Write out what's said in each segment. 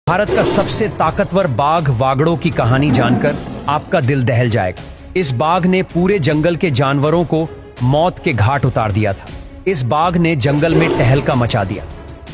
भारत का सबसे ताकतवर बाघ वागड़ों की कहानी जानकर आपका दिल दहल जाएगा। इस बाघ ने पूरे जंगल के जानवरों को मौत के घाट उतार दिया था। इस बाघ ने जंगल में तहलका मचा दिया।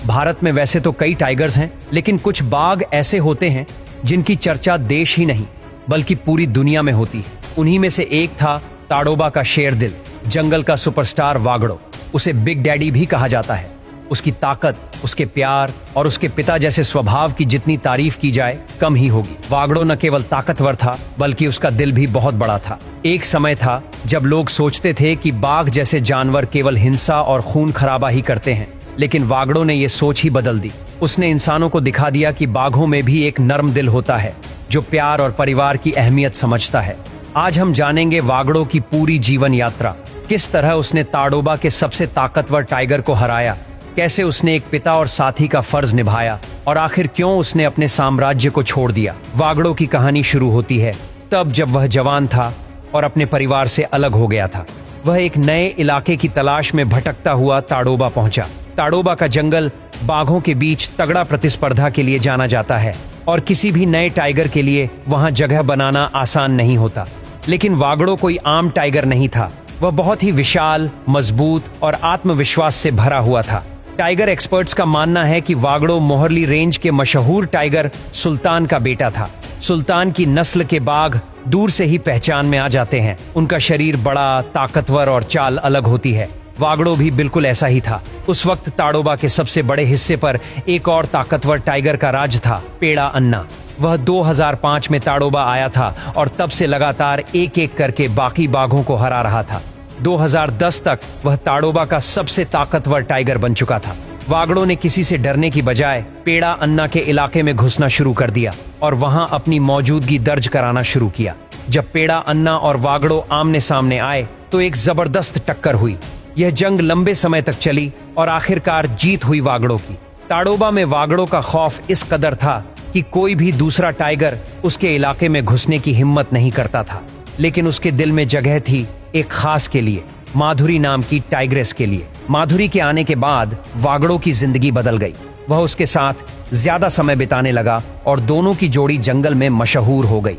भारत में वैसे तो कई टाइगर्स हैं, लेकिन कुछ बाघ ऐसे होते हैं जिनकी चर्चा देश ही नहीं बल्कि पूरी दुनिया में होती है। उन्हीं में से एक था ताड़ोबा का शेर दिल, जंगल का सुपरस्टार वागड़ो। उसे बिग डैडी भी कहा जाता है। उसकी ताकत, उसके प्यार और उसके पिता जैसे स्वभाव की जितनी तारीफ की जाए कम ही होगी। वागड़ो न केवल ताकतवर था बल्कि उसका दिल भी बहुत बड़ा था। एक समय था जब लोग सोचते थे कि बाघ जैसे जानवर केवल हिंसा और खून खराबा ही करते हैं, लेकिन वागड़ो ने यह सोच ही बदल दी। उसने इंसानों को दिखा दिया कि बाघों में भी एक नर्म दिल होता है जो प्यार और परिवार की अहमियत समझता है। आज हम जानेंगे वागड़ो की पूरी जीवन यात्रा, किस तरह उसने ताड़ोबा के सबसे ताकतवर टाइगर को हराया, कैसे उसने एक पिता और साथी का फर्ज निभाया और आखिर क्यों उसने अपने साम्राज्य को छोड़ दिया। वागड़ो की कहानी शुरू होती है तब जब वह जवान था और अपने परिवार से अलग हो गया था। वह एक नए इलाके की तलाश में भटकता हुआ ताड़ोबा पहुंचा। ताड़ोबा का जंगल बाघों के बीच तगड़ा प्रतिस्पर्धा के लिए जाना जाता है और किसी भी नए टाइगर के लिए वहां जगह बनाना आसान नहीं होता। लेकिन वागड़ो कोई आम टाइगर नहीं था। वह बहुत ही विशाल, मजबूत और आत्मविश्वास से भरा हुआ था। टाइगर एक्सपर्ट्स का मानना है कि वागड़ो मोहरली रेंज के मशहूर टाइगर सुल्तान का बेटा था। सुल्तान की नस्ल के बाघ दूर से ही पहचान में आ जाते हैं। उनका शरीर बड़ा, ताकतवर और चाल अलग होती है। वागड़ो भी बिल्कुल ऐसा ही था। उस वक्त ताड़ोबा के सबसे बड़े हिस्से पर एक और ताकतवर टाइगर का राज था, पेड़ा अन्ना। वह 2005 में ताड़ोबा आया था और तब से लगातार एक एक करके बाकी बाघों को हरा रहा था। 2010 तक वह ताड़ोबा का सबसे ताकतवर टाइगर बन चुका था। वागड़ो ने किसी से डरने की बजाय पेड़ा अन्ना के इलाके में घुसना शुरू कर दिया और वहां अपनी मौजूदगी दर्ज कराना शुरू किया। जब पेड़ा अन्ना और वागड़ो आमने सामने आए तो एक जबरदस्त टक्कर हुई। यह जंग लंबे समय तक चली और आखिरकार जीत हुई वागड़ो की। ताड़ोबा में वागड़ो का खौफ इस कदर था कि कोई भी दूसरा टाइगर उसके इलाके में घुसने की हिम्मत नहीं करता था। लेकिन उसके दिल में जगह थी एक खास के लिए, माधुरी नाम की टाइग्रेस के लिए। माधुरी के आने के बाद वागड़ो की जिंदगी बदल गई। वह उसके साथ ज्यादा समय बिताने लगा और दोनों की जोड़ी जंगल में मशहूर हो गई।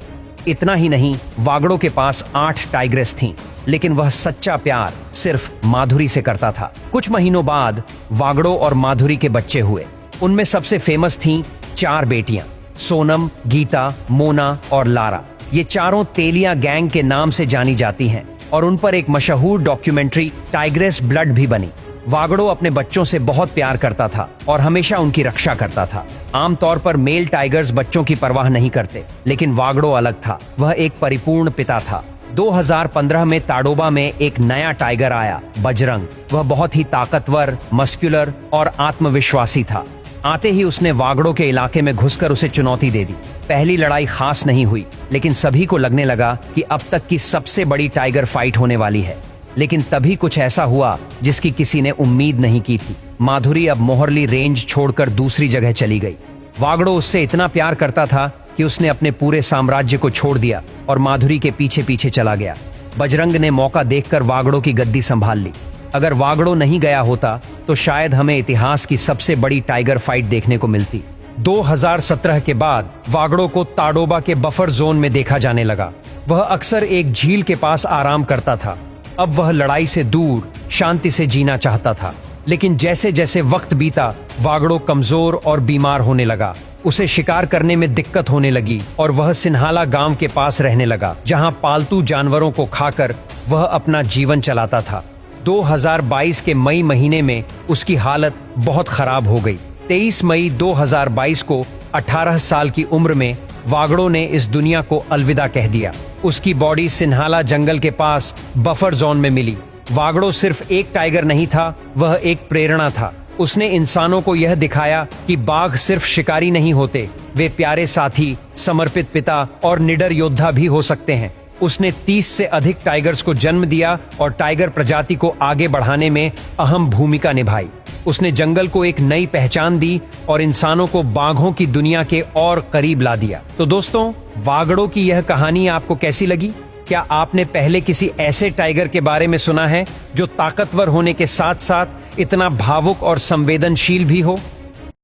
इतना ही नहीं, वागड़ो के पास 8 टाइग्रेस थीं, लेकिन वह सच्चा प्यार सिर्फ माधुरी से करता था। कुछ महीनों बाद वागड़ो और माधुरी के बच्चे हुए। उनमें सबसे फेमस थीं 4 बेटियां, सोनम, गीता, मोना और लारा। ये चारों तेलिया गैंग के नाम से जानी जाती हैं और उन पर एक मशहूर डॉक्यूमेंट्री टाइग्रेस ब्लड भी बनी। वागड़ो अपने बच्चों से बहुत प्यार करता था और हमेशा उनकी रक्षा करता था। आमतौर पर मेल टाइगर्स बच्चों की परवाह नहीं करते, लेकिन वागड़ो अलग था। वह एक परिपूर्ण पिता था। 2015 में ताड़ोबा में एक नया टाइगर आया, बजरंग। वह बहुत ही ताकतवर, मस्कुलर और आत्मविश्वासी था। आते ही उसने वागड़ो के इलाके में घुसकर उसे चुनौती दे दी। पहली लड़ाई खास नहीं हुई, लेकिन सभी को लगने लगा कि अब तक की सबसे बड़ी टाइगर फाइट होने वाली है। लेकिन तभी कुछ ऐसा हुआ जिसकी किसी ने उम्मीद नहीं की थी। माधुरी अब मोहरली रेंज छोड़कर दूसरी जगह चली गई। वागड़ो उससे इतना प्यार करता था कि उसने अपने पूरे साम्राज्य को छोड़ दिया और माधुरी के पीछे पीछे चला गया। बजरंग ने मौका देखकर वागड़ो की गद्दी संभाल ली। अगर वागड़ो नहीं गया होता तो शायद हमें इतिहास की सबसे बड़ी टाइगर फाइट देखने को मिलती। 2017 के बाद वागड़ो को ताड़ोबा के बफर जोन में देखा जाने लगा। वह अक्सर एक झील के पास आराम करता था। अब वह लड़ाई से दूर शांति से जीना चाहता था। लेकिन जैसे जैसे वक्त बीता, वागड़ो कमजोर और बीमार होने लगा। उसे शिकार करने में दिक्कत होने लगी और वह सिन्हाला गांव के पास रहने लगा, जहां पालतू जानवरों को खाकर वह अपना जीवन चलाता था। 2022 के मई महीने में उसकी हालत बहुत खराब हो गई। 23 मई 2022 को 18 साल की उम्र में वागड़ो ने इस दुनिया को अलविदा कह दिया। उसकी बॉडी सिन्हाला जंगल के पास बफर जोन में मिली। वागड़ो सिर्फ एक टाइगर नहीं था, वह एक प्रेरणा था। उसने इंसानों को यह दिखाया कि बाघ सिर्फ शिकारी नहीं होते, वे प्यारे साथी, समर्पित पिता और निडर योद्धा भी हो सकते हैं। उसने 30 से अधिक टाइगर्स को जन्म दिया और टाइगर प्रजाति को आगे बढ़ाने में अहम भूमिका निभाई। उसने जंगल को एक नई पहचान दी और इंसानों को बाघों की दुनिया के और करीब ला दिया। तो दोस्तों, वागड़ो की यह कहानी आपको कैसी लगी? क्या आपने पहले किसी ऐसे टाइगर के बारे में सुना है जो ताकतवर होने के साथ साथ इतना भावुक और संवेदनशील भी हो?